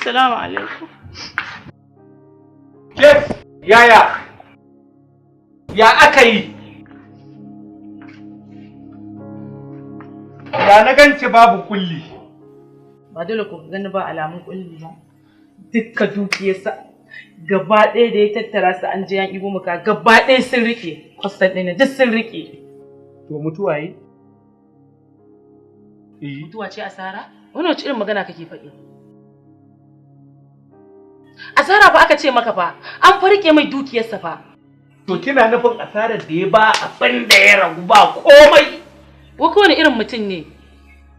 Assalamu alaikum. Yes, yaya? Ya aka yi? Ya na ganci babu kulli. Ba dole ku gani ba alamun kulli ba. Dukka dukiyarsa gaba ɗaya da ya tattara su an je an ibo muka gaba ɗaya sun rike. Kwastan ɗin duk sun rike. To mutuwa yi? Mutuwa ce asara? Wannan wace irin magana kake faɗi? Asara fa aka ce maka fa, an farke mai dukiyarsa fa. To kina nufin asarar da ya ba abin da ya ragu ba komai? Wa kowane irin mutum ne?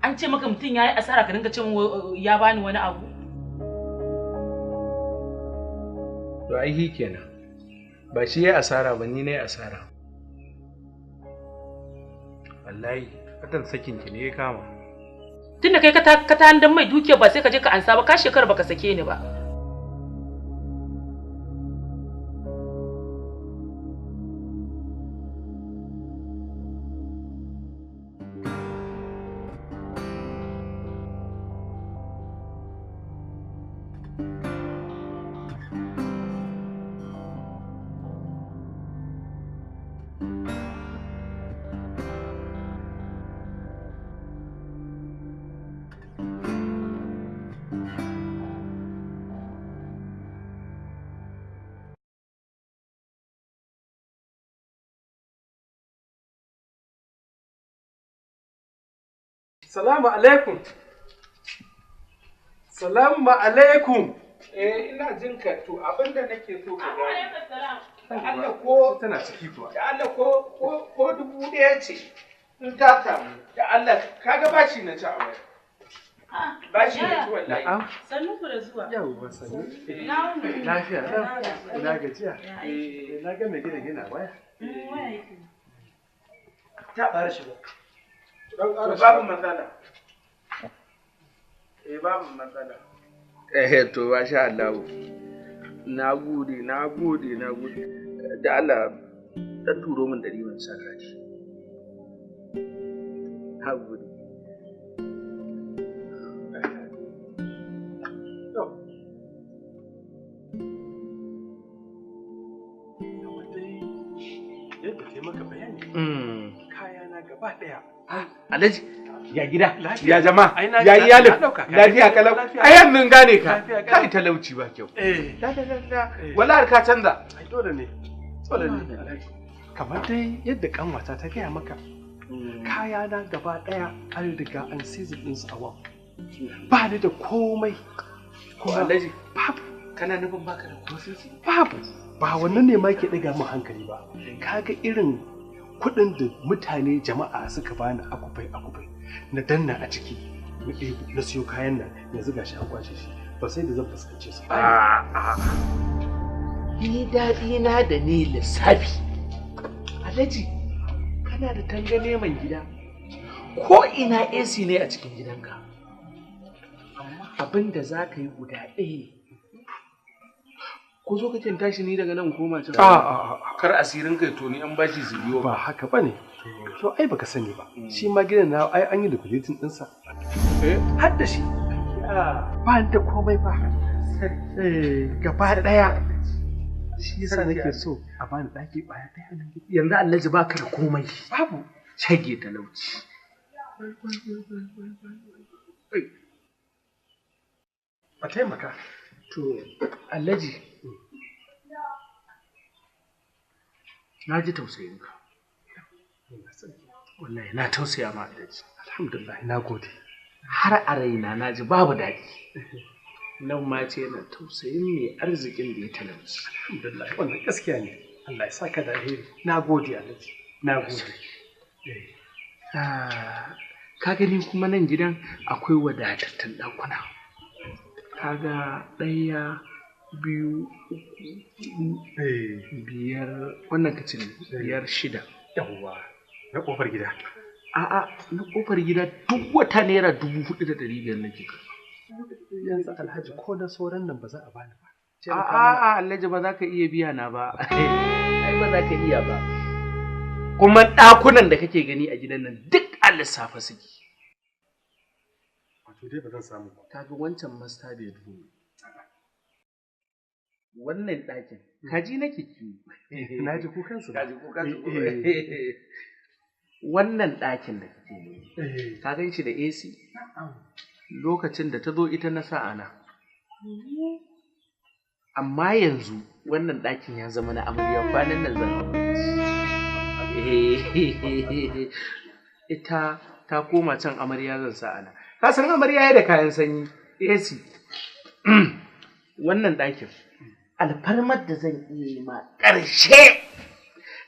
An ce maka mutum ya yi asara ka dinga ce ya bani wani abu? To ai kenan. Ba shi ya asara ba ni na yi asara. Wallahi, fatan sakin ki ne ya kama. Tunda kai ka ta handan mai dukiya ba sai ka je ka ansa ba, ka shekara baka sake ni ba. Salamu alaikum. Salamu alaikum. Ina jin ka to abinda nake so ka gani. Da Allah ko tana ciki kuwa. Da Allah ko 1000 ce. In ta samu. Da Allah kaga bashi na ci a waya. Bashi ne ci wallahi. Na'am. Sannu ku da zuwa. Yawwa sannu. Lafiya ina gajiya. Na ga mai gina waya. Waya yake. Ta bar shi ba. Babu matsala. Babu matsala. To masha Allah. Na gode. Da Allah dan turo min da riban saka shi. Na gode. Yadda kai maka bayani. Kaya na gaba daya. Alhaji ya gida ya jama'a ya iyalin lafiya kalau ayan nun gane ka kai talauci ba kyau wallahi ka canza ai dole ne Alhaji kamar dai yadda kanwata ta gaya maka kaya na gaba daya an riga an season din su a wan ba ni da komai ko Alhaji babu kana nufin baka da kosisi babu ba wannan ne ma ke daga mu hankali ba kaga irin kuɗin da mutane jama'a suka bani akufai na danna a ciki na siyo kayan nan yanzu gashi an kwace shi ba sai da zan fuskance su ni daɗi na da ni lissafi Alhaji kana da tangane man gida ko ina AC ne a cikin gidanka abin da za ka yi guda ɗaya ko zo kake tashi ni daga nan koma can kar asirin kai to ni an bashi su biyo ba haka bane to ai baka sani ba shi ma gidan na ai an yi liquidating din sa har da shi ba da komai ba gaba daya shi yasa nake so a bani daki baya daya nan yanzu Alhaji baka da komai babu shage talauci a taimaka To, Alhaji, na ji tausayinka. Wallahi na tausaya ma Alhaji. Alhamdulillah, na gode. Har a raina na ji babu daɗi. Nan ma ce na tausayin mai arzikin da ya talauci. Alhamdulillah, wannan gaskiya ne. Allah ya saka da alheri. Na gode Alhaji. Na gode. Ka gani kuma nan gidan akwai wadatattun ɗakuna. Kaga ɗaya, biyu, uku, biyar, wannan kacin biyar, shida. Yawwa, na ƙofar gida. A'a, na ƙofar gida duk wata naira 4,500 nake. Yanzu Alhaji ko na sauran nan ba za a bani ba. A'a, Alhaji ba za ka iya biya na ba. Ai ba za ka iya ba. Kuma ɗakunan da kake gani a gidan nan duk a lissafa suke. Wato dai ba zan samu ba. Kaga wancan master bedroom. Wannan ɗakin kaji nake kiwo. Na ji kukansu. Kaji kukansu. Wannan ɗakin da kake gani. Ka gan shi da AC? Lokacin da ta zo ita na sa ana. Amma yanzu wannan ɗakin ya zama na amarya kwanan nan zan ita ta koma can amarya zan sa ana. Ka san amarya ya da kayan sanyi AC. Wannan ɗakin alfarmar da zan iya yi ma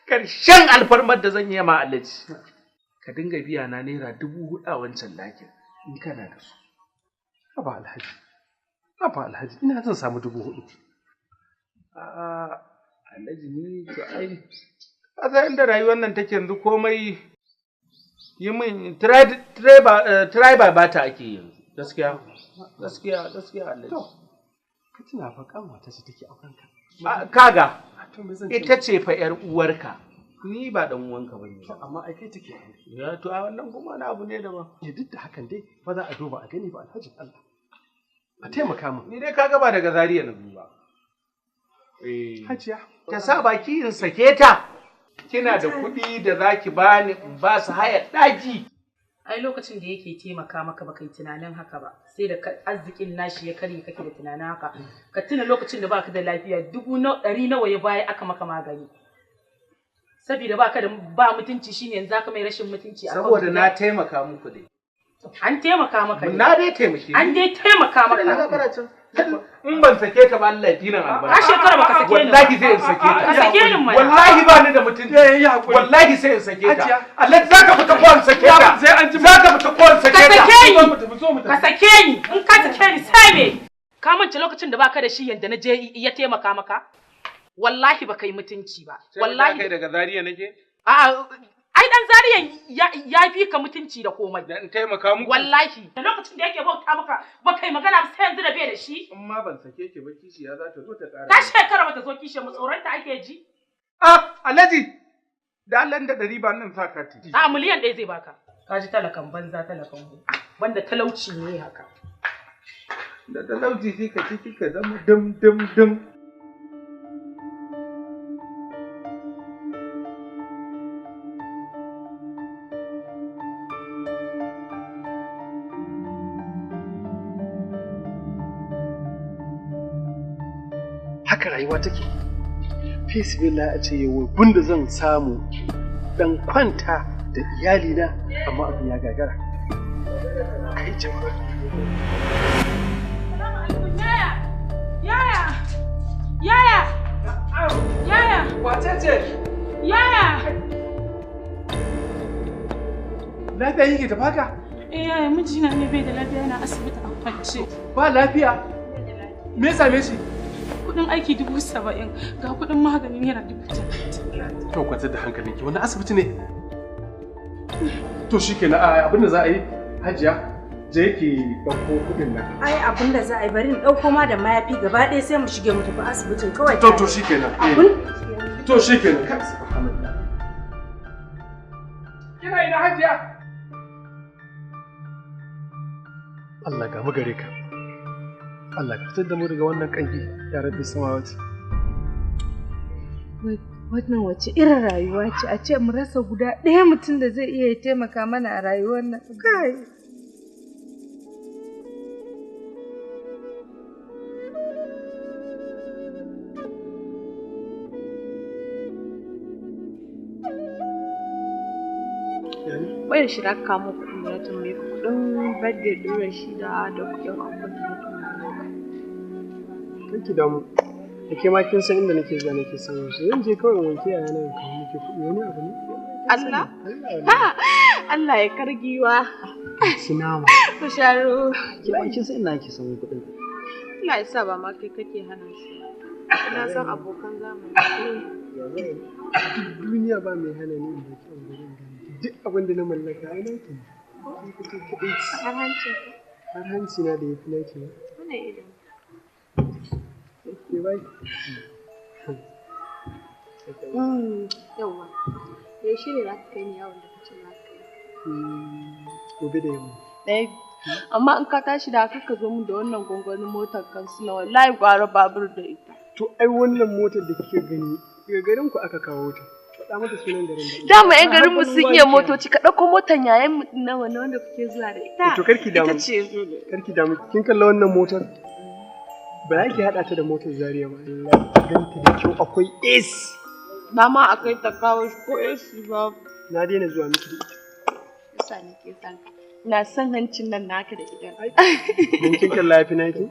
ƙarshen alfarmar da zan yi ma Alhaji ka dinga biya na naira 4,000 a wancan ɗakin in kana da su. Haba Alhaji, ina zan samu 4,000. A'a, Alhaji ni to ai, a inda rayuwar nan take yanzu komai yi min try ba ta ake yanzu. Gaskiya Alhaji. Ka tuna fa kanwata ce take auren ka. Kaga, ita ce fa 'yar uwarka. Ni ba dan uwanka bane. Amma ai kai take aure. Ya to a wannan kuma wani abu ne daban. Duk da hakan dai ba za a duba a gani ba Alhaji Allah. A taimaka min. Ni dai kaga ba daga Zariya na duba. Hajiya. Ta sa baki in sake ta. Kina da kuɗi da zaki bani in ba su hayar ɗaki. Ai lokacin da yake taimaka maka baka yi tunanin haka ba, sai da arzikin nashi ya karye kake da tunanin haka. Ka tuna lokacin da baka da lafiya 100 nawa ya baya aka maka magani. Saboda baka da ba mutunci shine yanzu aka mai rashin mutunci a saboda na taimaka muku dai. An taimaka maka ne. Na dai taimake. An dai taimaka maka. In ban sake ta ba Allah ya dinan albarka. A shekara baka sake ni. Wallahi sai in sake ta. Ka sake ni mai. Wallahi ba ni da mutunci. Wallahi sai in sake ta. Allah zaka fita ko in sake ta. Sai an ji zaka fita ko in sake ta. Ka sake ni. Ka sake ni. In ka sake ni sai me? Ka mance lokacin da baka da shi yanda na je ya taimaka maka? Wallahi baka yi mutunci ba. Wallahi kai daga Zariya nake? A'a ai dan Zariyan ya fi ka mutunci da komai. Dan taimaka muku. Wallahi da lokacin da yake bauta maka baka yi magana sai yanzu da bai da shi. In ma ban sake ki ba kishiya za ta zo ta ƙara. Ta shekara bata zo kishiya mu tsoron ta ake ji. Alhaji da Allah da 100 ba nan sa kati. A miliyan 1 zai baka. Ka ji talakan banza talakan mu. Banda talauci ne haka. Da talauci sai ka ci ka zama dum. Haka rayuwa take. Fisbillah a ce yau bunda zan samu dan kwanta da iyalina amma abin ya gagara. Kai jama'a. Yaya. Wace ce? Yaya. Lafiya yake da baka? Yaya mijina ne bai da lafiya yana asibiti a kwance. Ba lafiya? Me ya same shi? Kudin aiki 70,000 ga kudin magani naira 30,000. To kwanta da hankalinki wani asibiti ne? To shikenan abin da za a yi Hajiya je ki dauko kudin nan. Ai abin da za a yi bari in dauko ma da mayafi gaba ɗaya sai mu shige mu tafi asibitin kawai. To shikenan. To shikenan. Kai subhanallah. Kina ina Hajiya? Allah ga mu gare ka. Allah ka fitar da mu daga wannan kanki ya rabbi samawati. Wannan wace irin rayuwa ce a ce mu rasa guda ɗaya mutum da zai iya taimaka mana a rayuwar nan. Kai. wayar shi da aka kamo kuɗin da na tambaye ka kuɗin birthday ɗin Rashida da kuɗin akwai da na tambaye ka. Kake damu. Da ke ma kin san inda nake zuwa nake samun su. Zan je kawai wanke a yanar kawo muke kuɗi wani abu ne. Allah? Allah ya kargiwa. Sinama. Ku sharo. Ki ai kin san inda nake samun kuɗin. Allah ya sa ba ma kai kake hana shi. Ina son abokan zamani. Duniya ba mai hana ni in baki an gurin gani. Duk abin da na mallaka ai nake. Har hanci. Har hanci na da yafi nake. Wannan idan. Ke bai. Yawwa. Yaushe ne za ka kai ni yawon da kace za ka yi? Gobe da yamma. Amma in ka tashi da haka ka zo mu da wannan gwangwanin motar kansila wallahi gwara babur da ita. To ai wannan motar da kike gani daga garin ku aka kawo ta. Faɗa mata sunan garin da. Dama ƴan garin mu sun iya motoci ka ɗauko motar yayan mu na wanda kuke zuwa da ita. To karki damu. Ita ce zo da. Karki damu. Kin kalla wannan motar? Ba ya ki haɗa ta da motar Zaria ba. Allah ganta da kyau akwai AC. Ba ma akai ta kawo shi ko AC ba. Na daina zuwa miki. Yasa nake son ka. Ina son hancin nan naka da idan. Don kin kalla yafi naki?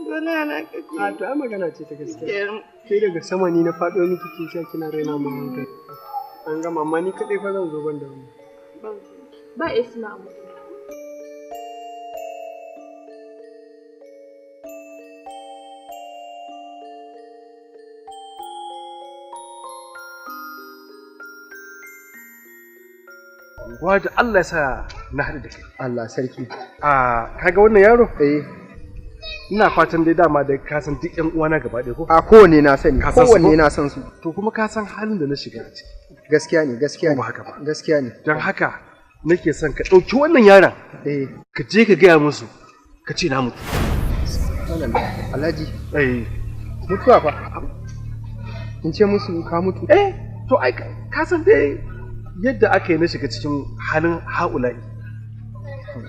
Dole na kake. A to ai magana ce ta gaskiya. Kai daga sama ni na faɗo miki ke sha kina raina mun hankali. An gama amma ni kaɗai fa zan zo ban da wani. Ba AC na amma. Gwaji Allah ya sa na haɗu da kai. Allah sarki. Kaga wannan yaro? Ina fatan dai dama da ka san duk ƴan uwana gaba ɗaya ko? A kowanne na sani, kowanne na san su. To kuma ka san halin da na shiga a ciki. Gaskiya ne, gaskiya ne. Ba haka ba. Gaskiya ne. Don haka nake son ka ɗauki wannan yaron. Ka je ka gaya musu ka ce na mutu. Alhaji. Mutuwa fa. In ce musu ka mutu? To ai ka san dai yadda aka yi na shiga cikin halin haula'i.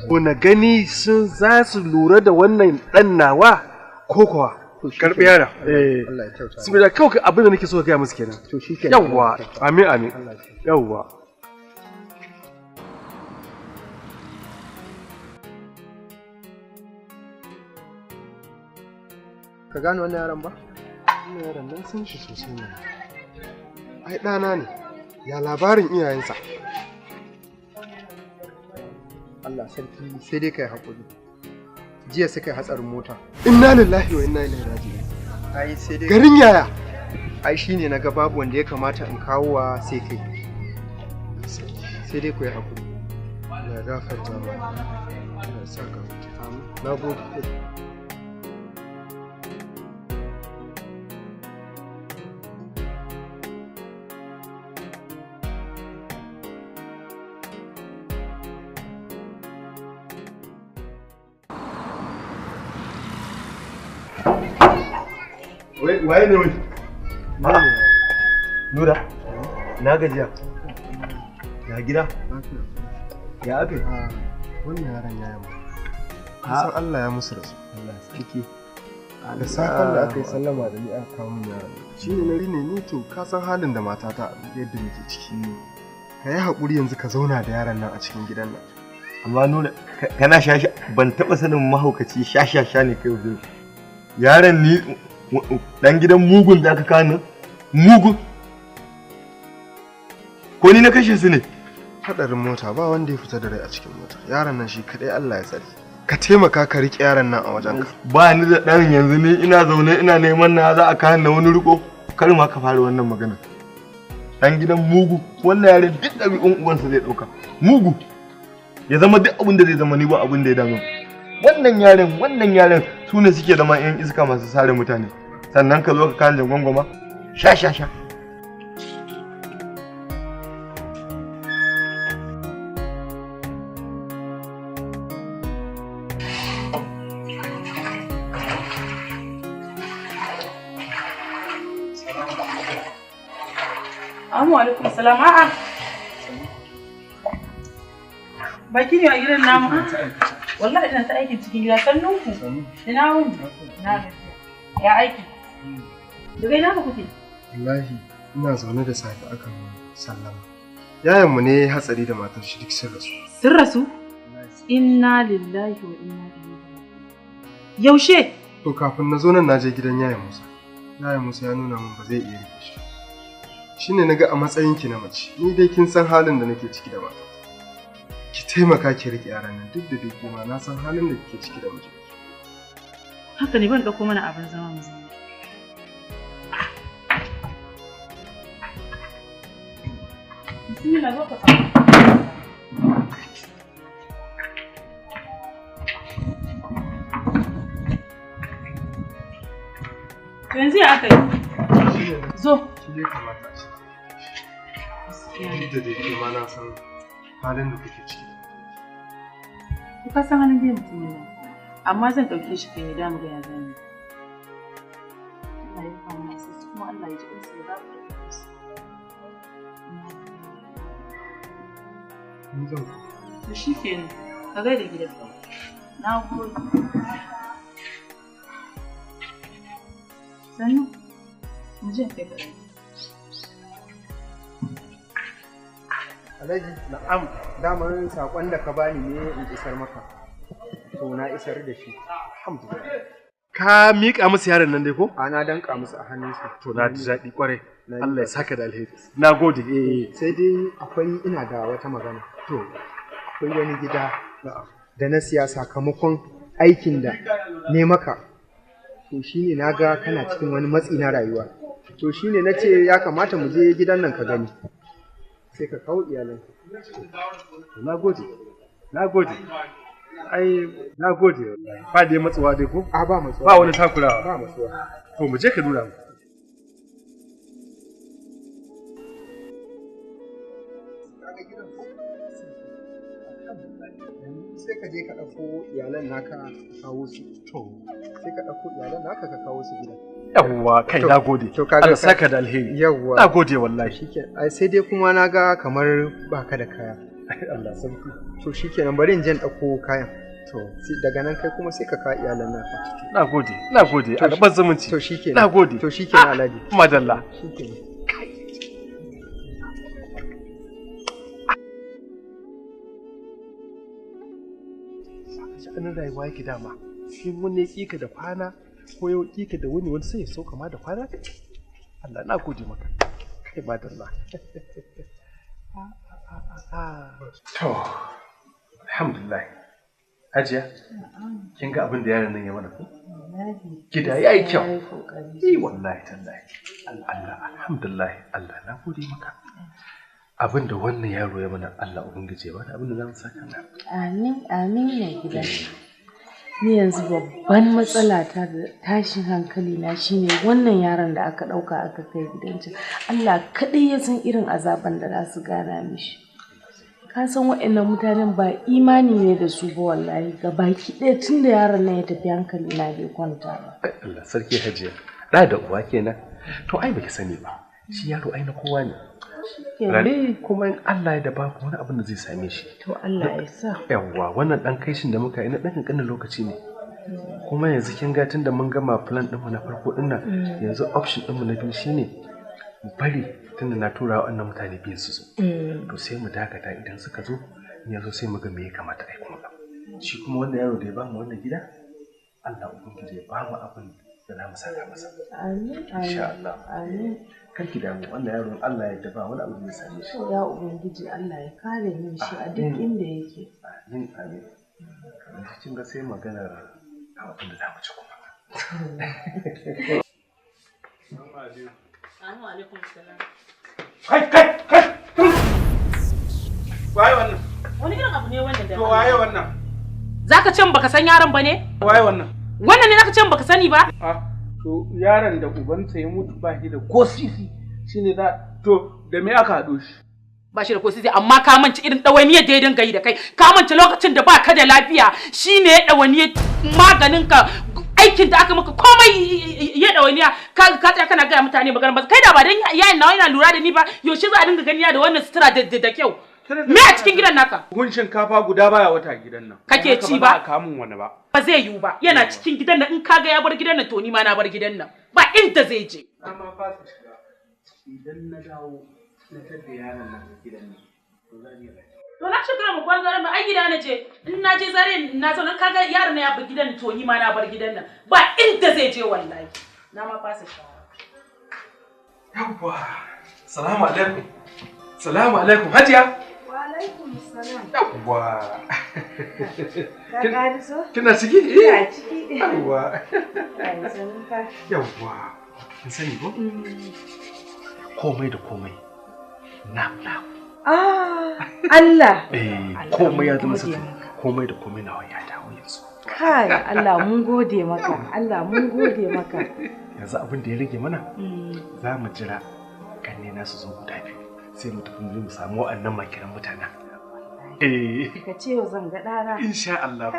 Ko na gani sun za su lura da wannan ɗan nawa ko kuwa karɓi yara. Allah ya kyauta. Saboda kawai abin da nake so ka gaya musu kenan. To shi kenan. Yawwa, amin amin. Yawwa. Ka gane wannan yaron ba? Wannan yaron nan san shi sosai ne. Ai ɗana ne. Ya labarin iyayensa. Allah sarki sai dai kai hakuri. Jiya suka yi hatsarin mota. Inna lillahi wa inna ilaihi raji'un. Ai sai dai garin yaya? Ai shine naga babu wanda ya kamata in kawo wa sai kai. Sai dai ku yi hakuri. Allah ya gafarta ma. Allah ya saka mutu. Amin. Nagode. Waye ne wani? Nura, na gajiya. Ya gida? Ya aka yi? Wannan yaron ya yamma. San Allah ya musu rasu. Allah sarki. Da safan da aka yi sallama da ni aka kawo min yaron. Shi ne na rine ni to ka san halin da matata yadda muke ciki. Ka yi haƙuri yanzu ka zauna da yaron nan a cikin gidan nan. Amma Nura, kana shasha ban taɓa sanin mahaukaci shashasha ne kai wajen. Yaron ni dan gidan mugun da aka kawo mugun ko ni na kashe su ne? Hadarin mota ba wanda ya fita da rai a cikin mota. Yaron nan shi kadai Allah ya tsare. Ka taimaka ka riƙe yaron nan a wajenka. Ba ni da ɗan yanzu ni ina zaune ina neman na za a kawo na wani riko. Kar ma ka fara wannan magana. Dan gidan mugu wannan yaren duk ɗabi'un uwansa zai ɗauka. Mugu ya zama duk abin da zai zama ni ba abin da ya dame. Wannan yaren su ne suke zama 'yan iska masu sare mutane. Sannan ka zo ka kan jangon goma sha. Assalamu alaikum salam. A'a. Baki ne a gidan namu. Wallahi ina ta aikin cikin gida sannun ku. Ina wuni? Na gajiya. Ya aiki. Daga ina ka kuke? Wallahi ina zaune da safe aka sallama. Yayanmu ne hatsari da matar shi duk sun rasu. Sun rasu? Inna lillahi wa inna ilaihi raji'un. Yaushe? To kafin na zo nan na je gidan yayan Musa. Yayan Musa ya nuna min ba zai iya rike shi. Shine naga a matsayin ki na mace. Ni dai kin san halin da nake ciki da mata. Ki taimaka ki rike yaran nan duk da dai kuma na san halin da kike ciki da miji. Haka ne ban dauko mana abin zama mu zama. Bismillah zo ka fara. Yanzu ya aka yi? Zo. Shi ya kamata a ce. Duk da dai kuma na san halin da kuke ciki. Ka san halin da mutum ne. Amma zan ɗauke shi kai da mu ga ya zani. Allah ya fara masa kuma Allah ya ji kansa ya ba ku su. Ni zan To shi kenan. Ka gaida gidan. Na gode. Sannu. Mu je kai ka. Alhaji, na'am, daman sakon da ka bani ne in isar maka. To na isar da shi. alhamdulillah. Ka miƙa musu yaron nan dai ko? Ana danka musu a hannunsu. To na ji daɗi ƙwarai. Allah ya saka da alheri. Na gode. Sai dai akwai ina da wata magana. To, akwai wani gida da na siya sakamakon aikin da ne maka. To shine na ga kana cikin wani matsi na rayuwa. To shine na ce ya kamata mu je gidan nan ka gani. Sai ka kawo iyalanka. Na gode. Na gode. Ai, na gode. Ba dai matsuwa dai ko? A ba matsuwa. Ba wani takurawa. Ba matsuwa. To mu je ka nuna mu. Sai ka je ka ɗauko iyalan naka ka kawo su. To, sai ka ɗauko iyalan naka ka kawo su gidan. Yawwa kai na gode. Allah saka da alheri. Yawwa. Na gode wallahi. Shikenan. Ai sai dai kuma na ga kamar baka da kaya. Allah sarki. To shikenan bari in je in ɗauko kayan. To daga nan kai kuma sai ka kawo iyalan naka. Na gode. Na gode. Albar zumunci. To shikenan. Na gode. To shikenan Alhaji. Madalla. Shikenan. Sha'anin rayuwa yake dama. Shi wani ya ƙika da kwana ko yau ƙika da wani sai ya so kama da kwana? Allah na gode maka. Kai madalla. To, alhamdulillah. Hajiya, kin ga abin da yaron nan ya mana ko? Gida ya yi kyau. Wallahi tallahi. Allah, alhamdulillah. Allah na gode maka. Abin da wannan yaro ya mana Allah ubangiji ya bada abin da za mu saka na. Amin, amin ne gida. Ni yanzu babban matsala ta da tashin hankali na shine wannan yaron da aka ɗauka aka kai gidan can. Allah kaɗai ya san irin azaban da za su gana mishi. Ka san waɗannan mutanen ba imani ne da su ba wallahi ga baki ɗaya tun da yaron nan ya tafi hankali na bai kwanta ba. Allah sarki Hajiya. Da da uwa kenan. To ai baki sani ba. Shi yaro ai na kowa ne. Rane kuma in Allah ya da babu wani abin da zai same shi. To Allah ya sa. Yawwa wannan dan kaishin da muka yi na dan kankanin lokaci ne. Kuma yanzu kin ga tunda mun gama plan ɗinmu na farko din nan yanzu option ɗinmu na biyu shine mu bari tunda na tura wannan mutane biyu su zo. To sai mu dakata idan suka zo yanzu sai mu ga me ya kamata ai kuma. Shi kuma wannan yaro da ya ba mu wannan gida Allah ubangiji ya ba mu abin da za mu saka masa. Amin. Insha Allah. Amin. Kar ki damu wannan yaron Allah ya daba wani abu zai same shi. Ya ubangiji Allah ya kare min shi a duk inda yake. Amin amin. Yanzu kin ga sai maganar abin da za mu ci kuma. Assalamu alaikum salam. Kai! Waye wannan? Wani irin abu ne wannan da? To waye wannan? Zaka ce baka san yaron ba ne? Waye wannan? Wannan ne zaka ce baka sani ba? To yaron da ubansa ya mutu ba shi da ko sisi shine da to da me aka haɗo shi? Ba shi da ko sisi amma ka manta irin ɗawainiyar da ya dinga yi da kai. Ka manta lokacin da baka da lafiya shine ya ɗawainiyar maganin ka aikin da aka maka komai ya ɗawainiya ka tsaya kana gaya mutane magana ba kai da ba dan yayin nawa yana lura da ni ba yaushe za a dinga gani da wannan sutura da kyau. Me a cikin gidan naka? Kun shinkafa guda baya wata gidan nan. Kake ci ba? Ba ka mun wani ba. Ba zai yiwu ba. Yana cikin gidan nan in kaga ya bar gidan nan to ni ma na bar gidan nan. Ba inda zai je. Amma fasa shiga. Idan na dawo na tada yaron nan gidan nan To na shiga mu kwan zaren ba ai gida na je. In na je zare na zo nan kaga yaron na ya bar gidan to ni ma na bar gidan nan. Ba inda zai je wallahi. Na ma fasa shawara. Yawwa. Salamu alaikum. Salamu alaikum Hajiya. Wa alaikum salam. Yawwa. Ka ƙariso? Kina ciki? Ina ciki. Yawwa. Ai sanin ka. Yawwa. Kin sani ko? Komai da komai. Na. Allah. Komai ya zama sati. Komai da komai nawa ya dawo yanzu. Kai, Allah mun gode maka. Allah mun gode maka. Yanzu abin da ya rage mana za mu jira kanne na su zo guda biyu sai mu tafi mu samu wa'annan makiran mutanen. Ka ce yau zan ga ɗana. Insha Allah.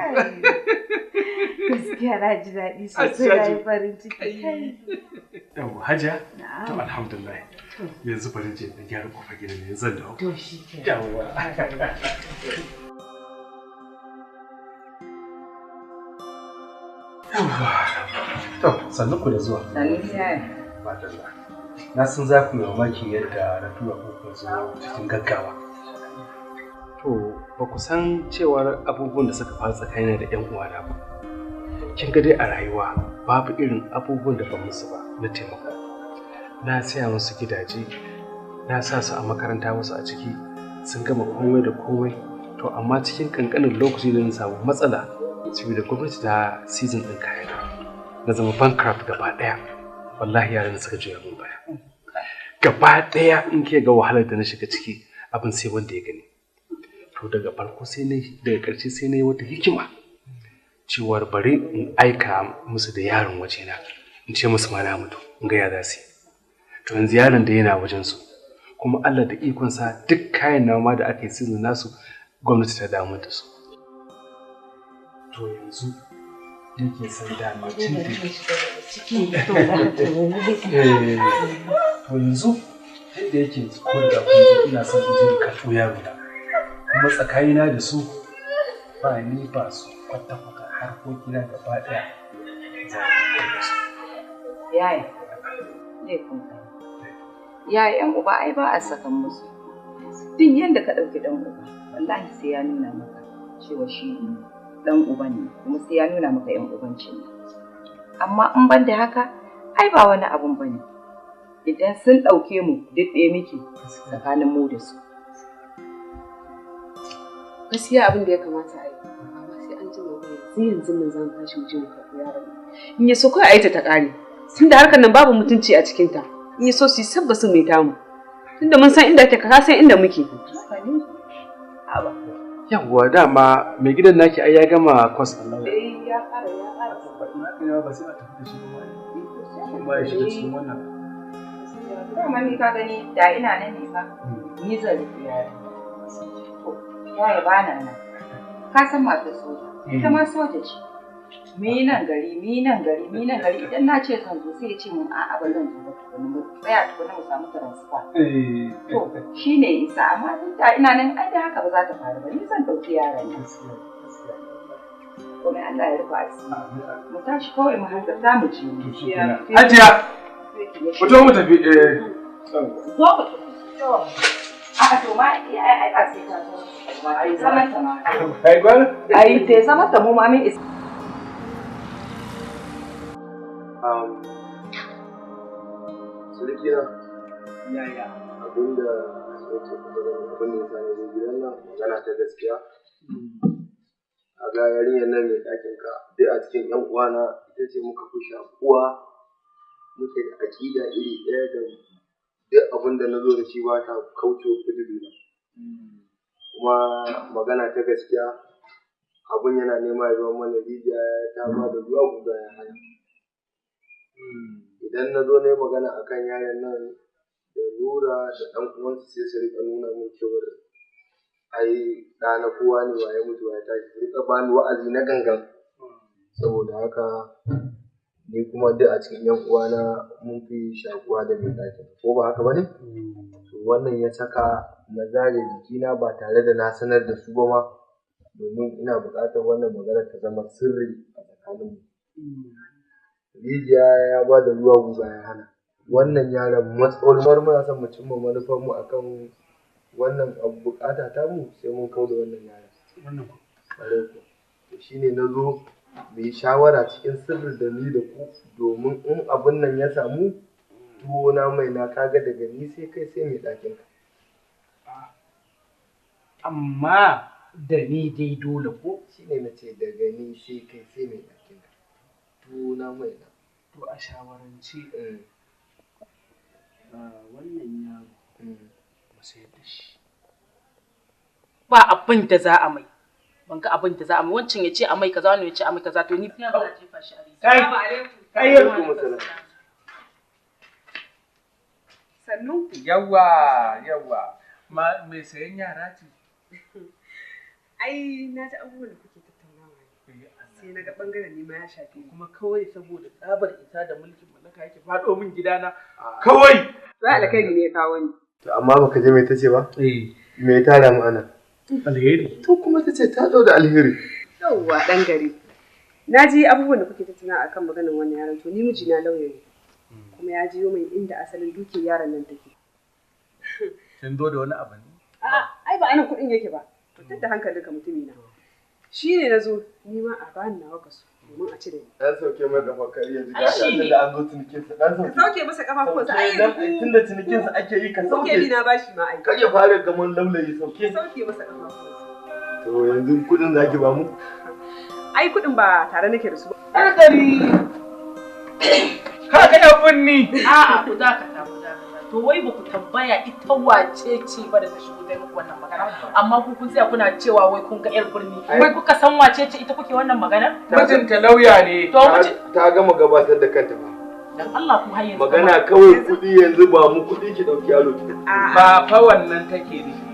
Gaskiya na ji daɗi sosai na yi farin ciki. Yau Hajiya? To alhamdulillah. Yanzu bari je na gyara kofar gidan ne zan dawo. To shi ke. Yawwa. To, sannu ku da zuwa. Sannu sai. Madalla. Na san za ku yi mamakin yadda na tura ku zo cikin gaggawa. To, ba ku san cewar abubuwan da suka faru tsakanin da 'yan uwana ba. Kin ga dai a rayuwa babu irin abubuwan da ba musu ba na taimako. Na saya musu gidaje, na sa su a makaranta wasu a ciki, sun gama komai da komai. To, amma cikin ƙanƙanin lokaci da na samu matsala, saboda gwamnati ta season ɗin kayan na zama bankrupt gaba ɗaya. Wallahi yaran suka juya min baya. Gaba ɗaya in ke ga wahalar da na shiga ciki abin sai wanda ya gani. To daga farko daga ƙarshe sai na yi wata hikima cewar bari in aika musu da yaron wajena in ce musu ma na mutu in ga ya za su yi. To yanzu yaron da yana wajen su kuma Allah da ikonsa duk kayan nama da aka yi season nasu gwamnati ta damu da su. To yanzu yake san dama cin da to yanzu yadda yake ko da kuma ina son in je karɓo yaro na kuma tsakanina da su ba ni ba su kwata-kwata harkokina gaba ɗaya za a kai da su. Yaya, laifin ka. Yaya ‘yan uba ai ba a sakan musu. Duk yadda ka ɗauki ɗan uba, wallahi sai ya nuna maka cewa shi ɗan uba ne, kuma sai ya nuna maka ‘yan ubanci ne. Amma in ban da haka, ai ba wani abun ba ne. Idan sun ɗauke mu duk ɗaya muke tsakanin mu da su. Gaskiya abin da ya kamata a yi, amma sai an ji magana sai yanzu nan zan tashi mu je mu karɓi yaron. In ya so kawai a yi ta ƙare. Tunda harkar nan babu mutunci a cikinta. In ya so su yi sabba su mai tamu. Tunda mun san inda take ka san inda muke. Yawwa dama mai gidan naki ai ya gama kwas Allah. Ya fara. Ba sai a tafi da shi ba. Kuma ya shiga cikin wannan. Dama ni ka gani da ina nan ne fa. Ni zan rufe yaro. Yaya bana nan. Ka san matar soja. Ita ma soja ce. Mi nan gari idan na ce zan zo sai ya ce mun a'a ba zan zo ba tukuna mu tsaya tukuna mu samu transfer. To shine isa amma duk da ina nan ai da haka ba za ta faru ba ni zan dauki yaron nan. Kuma Allah ya rufa asiri. Mu tashi kawai mu hanzarta mu je. Hajiya! Fito mu tafi Zo ku to. A to ma ai ba sai ta zo. Ai zaman ta ma. Kai gwal? Ai te zaman ta mu ma min is. Sarkina, yaya abinda ya ce abin da ya sani zai gidan nan magana ta gaskiya. A ga yarinyar nan mai ɗakin ka duk a cikin ‘yan uwana ita ce muka fi shakuwa muke da aƙida iri ɗaya da duk abin da na zo da shi ba ta kauce kudurina. Kuma magana ta gaskiya abin yana nema ya zama mana rijiya ta ba da ruwa guga ya hana. Idan na zo na yi magana a kan yayan nan da Nura da ɗan uwansu sai su riƙa nuna min cewar ai ɗa na kowa ne wa ya mutu ya tashi su riƙa bani wa'azi na gangan. Saboda haka ni kuma duk a cikin ‘yan uwana mun fi shakuwa da mai ɗakin ko ba haka ba ne? Wannan ya saka na zare jikina ba tare da na sanar da su ba ma domin ina buƙatar wannan magana ta zama sirri a tsakaninmu. Rijiya ya ba da ruwa guga ya hana. Wannan yaron matsawar muna son mu cimma manufarmu akan wannan abu bukata ta mu sai mun kau da wannan yara. Wannan ku. To shine na zo mu yi shawara cikin sirri da ni da ku domin in abun nan ya samu tuwo na mai na kaga daga ni sai kai sai mai ɗakin ka. Amma da ni dai dole ko? Shine na ce daga ni sai kai sai mai ɗakin ka. Tuwo na mai na. To a shawarance wannan yaro mu sayar da shi. Ba abin da za a mai. Ban ga abin da za a mai. Wancan ya ce a mai kaza, wannan ya ce a mai kaza, to ni ba za a jefa shi a rijiya. Assalamu alaikum. Alaikum assalam. Sannu? Yawwa. Me sayan yara ce? Ai, na ji abubuwan da kuke tattaunawa ne. Sai na ga ɓangaren ne ma ya shafe ni. Kuma kawai saboda tsabar ita da mulkin mallaka yake faɗo min gidana. Kawai! Za alkhairi ne ya kawo ni. To amma baka je mai tace ba? Me ta tara mu ana? Alheri. To kuma tace ta zo da alheri. Yawwa ɗan gari. Na ji abubuwan da kuke tattaunawa akan maganar wannan yaron, to ni mijina lauya ne. Kuma ya jiyo min inda asalin dukiyar yaron nan take. Kin zo da wani abu ne? A'a, ai ba anan kuɗin yake ba. Fitar da hankalinka mutumi na. Shi ne na zo ni ma a bani nawa kaso domin a cire ni. Dan sauke mai kafa kari yanzu ga shi da an zo cinikin sa dan sauke. Ka sauke masa kafafuwan sa ai tunda cinikin sa ake yi ka sauke. Sauke ni na bashi ma ai. Kar ya fara gaman laulayi sauke. Sauke masa kafafuwan sa. To yanzu kuɗin zaki ba mu? Ai kuɗin ba tare nake da su ba. Ɗan gari! Ka ga ɗan binni! A'a, ku dakata. To wai ba ku tambaya ita wace ce ba da ta shigo da muku wannan magana, amma ku kun tsaya kuna cewa wai kun ga yar birni. Wai kuka san wace ce ita kuke wannan magana? Mijinta lauya ne. To ta gama gabatar da kanta ba. Dan Allah ku hayyanzu. Magana kawai kuɗi yanzu ba mu kuɗi ki ɗauki yaro ki. Ba fa wannan take nufi.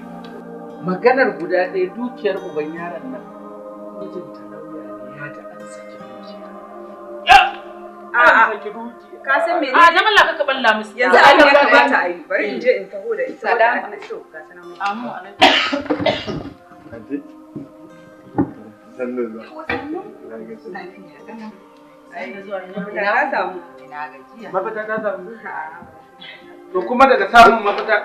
Maganar guda ɗaya dukiyar uban yaron nan. Mijinta lauya ne ya ta an saki dukiya. A'a. Ka san mene? A dan Allah ka balla musu. Yanzu an ya kamata a yi. Bari in je in taho da ita. Salamu alaikum. Ga sanan mu. Amu alaikum. Anti. Sannu zuwa. Ai da zuwa ne. Ina ka samu. Ina gajiya. Mafita ta samu. To kuma daga samun mafita.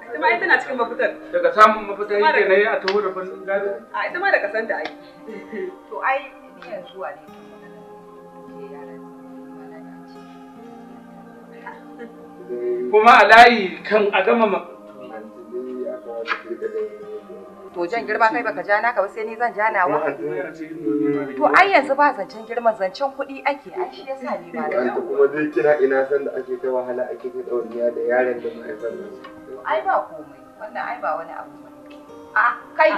Ita ma tana cikin mafitar. Daga samun mafita yake na yi a taho da fannin gado. A ita ma da kasanta ai. To ai ni yanzu zuwa ne. Kuma a layi kan a gama To jan girma kai baka ja naka ba sai ni zan ja nawa. To ai yanzu ba zancen girman zancen kuɗi ake ai shi yasa ni ba da. Kuma dai kina ina san da ake ta wahala ake ta ɗauniya da yaron da mahaifar nan. Ai ba komai wannan ai ba wani abu ba. A kai.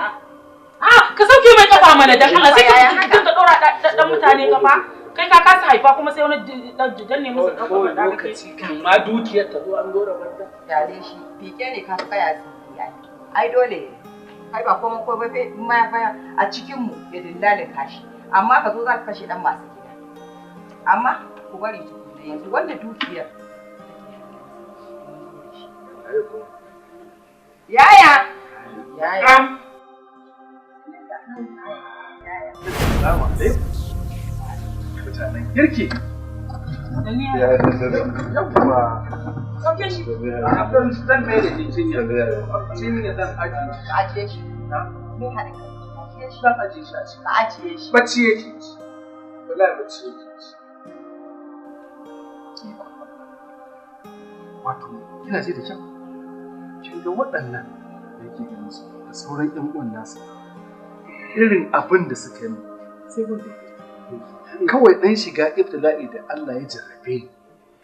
Ka sauke mai kafa mana dan Allah sai ka dinga dora dan mutane kafa. Kai ka kasa haifa kuma sai wani danne masa kafa da lokaci kan ma dukiyar ta zo an dora banda. Yare shi fike ne ka kaya su ai dole ai ba komai ko ba ma fa a cikin mu ya dillalin kashi amma ka zo za ka kashe dan masu gida amma ku bari tukunna yanzu wanda dukiyar yaya Salamu alaikum. Mutanen kirki. Yawwa. Sauke shi. Abin zan mai da cinya zan ajiye shi. Zan ajiye shi a ciki. Ka ajiye shi. Bacci yake ci. Wallahi bacci yake ci. Wato, kina ji da kyau. Kin ga waɗannan da yake ganin su da sauran ƴan uwan nasu. Irin abin da suka yi sai gobe. Kawai ɗan shiga ibtila'i da Allah ya jarrabe ni.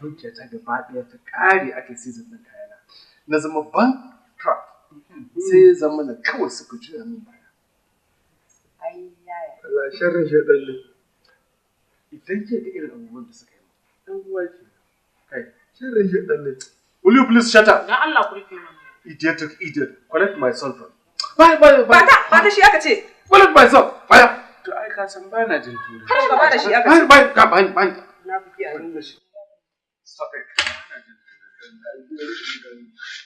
Dukiya ta gaba ɗaya ta ƙare aka season ɗin kayana. Na zama bankrupt. Sai zama na kawai suka juya min baya. Ai yaya. Allah sharrin shaɗan ne. Idan ke ga irin abubuwan da suka yi ɗan uwa ke. Kai, sharrin shaɗan ne. Will you please shut up? Dan Allah ku rufe mana. Idiotic idiot. Collect my son from. Ba ta shi aka ce. Collect my son. Baya. To ai ka san ba na jin turai. Har ka ba da shi aka ce. Bye. Na fi a shi. Stop it.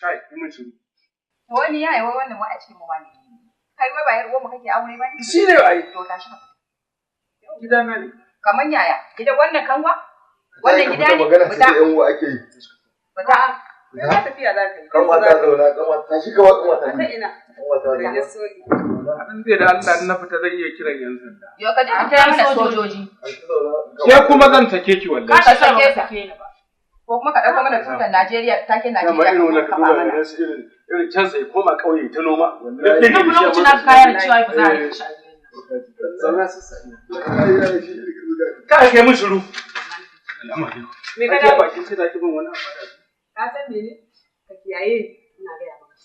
Kai, kuma shi. Wani yayi wai wannan wai a ce mu wani. Kai wai ba yar uwan mu kake aure ba ne? Shi ne ai. To tashi ka. Gidana ne. Kaman yaya? Gidan wannan kanwa? Wannan gida ne? Magana sai da yan uwa ake yi. Fita. Ina tafiya za ka yi. Kan wata zauna, kan wata shi ka wata. Ta ina. Kan wata zauna. Abin zai da Allah na fita zan iya kiran yan sanda. Yo ka je ka kira mana sojoji. Ke kuma zan sake ki wallahi. Ka sake ta. Ko kuma ka ɗauko mana tutar Najeriya, taken Najeriya ka kafa mana. Irin can sai koma ƙauye ta noma. Ina kuma lokacin na kayan cewa ba za a yi shi a gidan nan. Zauna su sani. Ka kai mun shiru. Me ka da da bakin ce da ki bin wani abu. ka san mene? Ka kiyaye ina ga maka.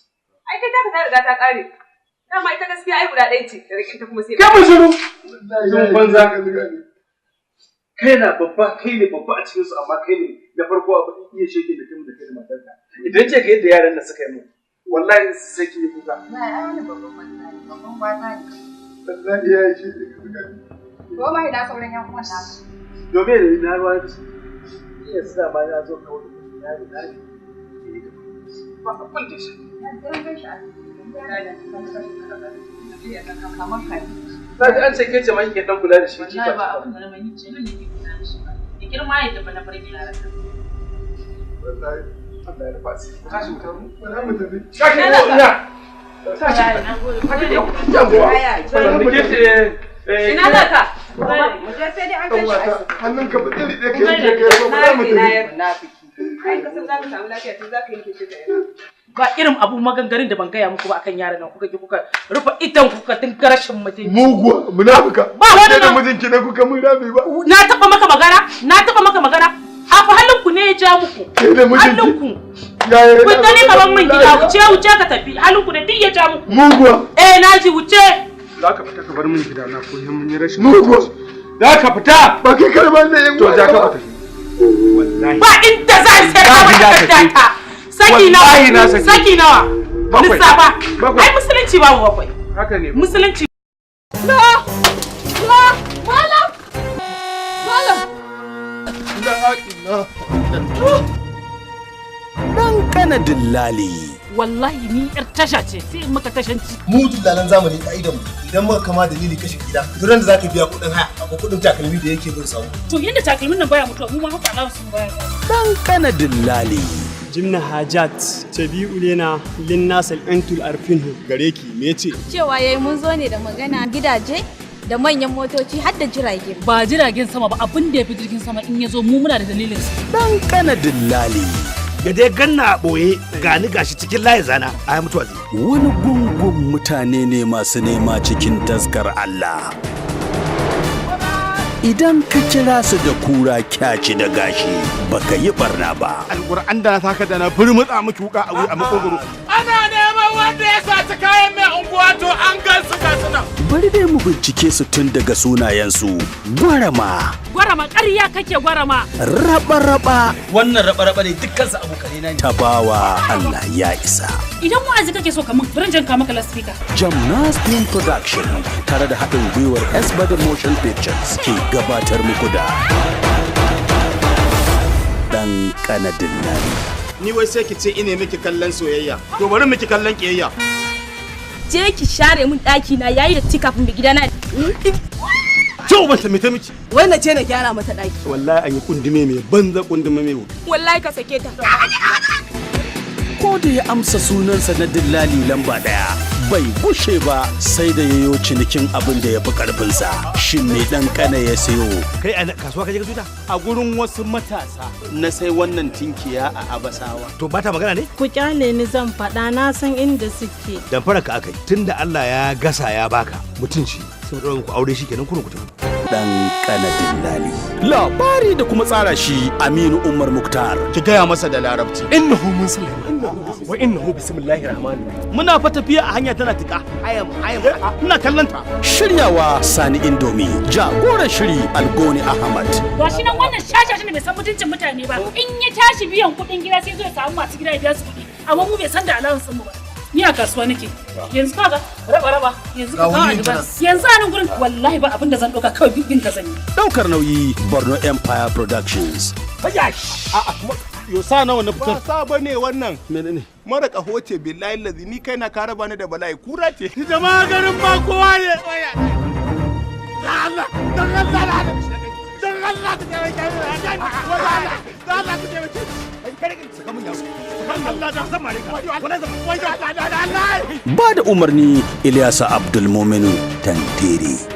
Ai kai ta riga ta kare. Dama ita gaskiya ai guda ɗaya ce, da rikin ta kuma sai. Kai mun shiru. Zan banza ka diga ni. Kai na babba, kai ne babba a cikin su amma kai ne da farko abu iya shege da kai da kai da matarka. Idan ce ga yadda yaran da suka yi mu. Wallahi sai ki yi kuka. Na ai wani babban mata ne, babban gwata ne. Wallahi ya shi diga ni. Ko ma ina sauran yan uwan nasu. Domin da na ruwa iya sa ba ya zo kawai da na ba a kwanta shi. Ta ji an ce ke ce mai ke dan kula da shi ki Wallahi ba abin da na bani ce nan ne ke kula da shi ba. Da girma ya tafi na farki yaran nan. Wallahi Allah ya fasi. Ka shi mutum. Wallahi mutum. Ka shi ko ina. Wallahi na gode. Ina da ka? Mu je sai dai an kai shi asibiti. Hannun ka fitar da kai ba mu tafi. Ai ka san za ka samu lafiya tun za ka yanke shi da yana. Ba irin abu maganganun da ban gaya muku ba akan yaran nan kuka rufe idan kuka dinga rashin mutunci. Muguwa, munafika. Ba wani da mijinki ne kuka mun rami ba. Na taba maka magana? Abu halinku ne ya ja muku. Halinku. Kun gani kaman min gida wuce ka tafi. Halinku ne duk ya ja muku. Muguwa. Na ji wuce. Za ka fita ka bar min gida na ko mun yi rashin. Muguwa. Za ka fita. Ba kai karban da yan To za ka fita. Wallahi. Ba inda za sai ka wata ta. Saki nawa? Saki nawa? Lissafa. Ai musulunci babu bakwai. Haka ne. Musulunci. Dan kana dillali. Wallahi ni yar tasha ce sai in maka tashanci. Mu dillalan zamani ka'idan mu idan muka kama dalili kashe gida duran da zaka biya kuɗin haya akwai kuɗin takalmi da yake bin samu. To yanda takalmin nan baya mutuwa mu ma haka Allah sun baya. Dan kana dillali. Jimna Hajat Tabi'u Lena Linnas Al'antul Arfinhu gare ki me ce? Cewa yayi mun zo ne da magana gidaje da manyan motoci har da jirage. Ba jiragen sama ba abin da ya fi jirgin sama in ya zo mu muna da dalilin sa. Dan kana dillali. Ga dai ganna a ɓoye gani gashi cikin layi zana a mutuwa zai. Wani gungun mutane ne masu nema cikin taskar Allah. Idan ka kira su da kura kyaci da gashi baka yi barna ba. Alƙur'an da na saka da na burmutsa miki wuka a makogoro. Ana neman wanda ya saci kayan mai unguwa to an gan su ga suna. Bari dai mu bincike su tun daga sunayensu. Gwarama. Gwarama ƙarya kake gwarama. Raba-raba. Wannan raba-raba ne dukkan su abokanai na ne. Tabawa Allah ya isa. Idan wa'azi kake so kaman burin jan ka maka lasfika. Jamnas Film Production tare da haɗin gwiwar S-Bada Motion Pictures ke gabatar muku da Dan Kanadin nan. Ni wai sai ki ce ine miki kallon soyayya. To bari miki kallon kiyayya. Je ki share mun ɗaki na yayi da kafin da gidana. Kyau ban ta miki. Wannan ce na gyara mata ɗaki. Wallahi an yi kundume mai banza kundume mai wuta. Wallahi ka sake ta. Ko da ya amsa sunansa na dillali lamba ɗaya bai bushe ba sai da yayo cinikin abin da ya fi ƙarfinsa. Shin me ɗan kana ya sayo? Kai a kasuwa ka je ka tuta? A gurin wasu matasa na sai wannan tinkiya a Abasawa. To ba ta magana ne? Ku kyale ni zan faɗa na san inda suke. Dan fara ka akai tunda Allah ya gasa ya baka mutunci sai ku aure shi kenan kurun ku tafi. Dan Kanadin Lali. Labari da kuma tsara shi Aminu Umar Muktar. Ki gaya masa da Larabci. Innahu min Sulaiman wa innahu bismillahir rahmanir rahim. Muna fa tafiya a hanya tana tika. Ayam ina kallon ta. Shiryawa Sani Indomi. Jagoran shiri Algoni Ahmad. Gashi nan wannan shashashin da bai san mutuncin mutane ba. In ya tashi biyan kuɗin gida sai zo ya samu masu gida ya biya su kuɗi. Amma mu bai san da allowance mu ba. Ni a kasuwa nake. Yanzu kaga raba yanzu ka kawo advance. Yanzu a nan gurin wallahi ba abin da zan ɗauka kawai bin ka zan yi. Daukar nauyi Borno Empire Productions. Yo sa nawa na fitar. Ba sa bane wannan. Menene? Mara kaho ce billahi lazi ni kai na ka raba ni da bala'i kura ce. Jama'a garin ba kowa ne. Allah, dan Allah, dan Allah ka taimake ni. Dan Allah ka taimake ni. Kai saka mun yawo. Ba da umarni Ilyasa Abdulmuminu Tantiri.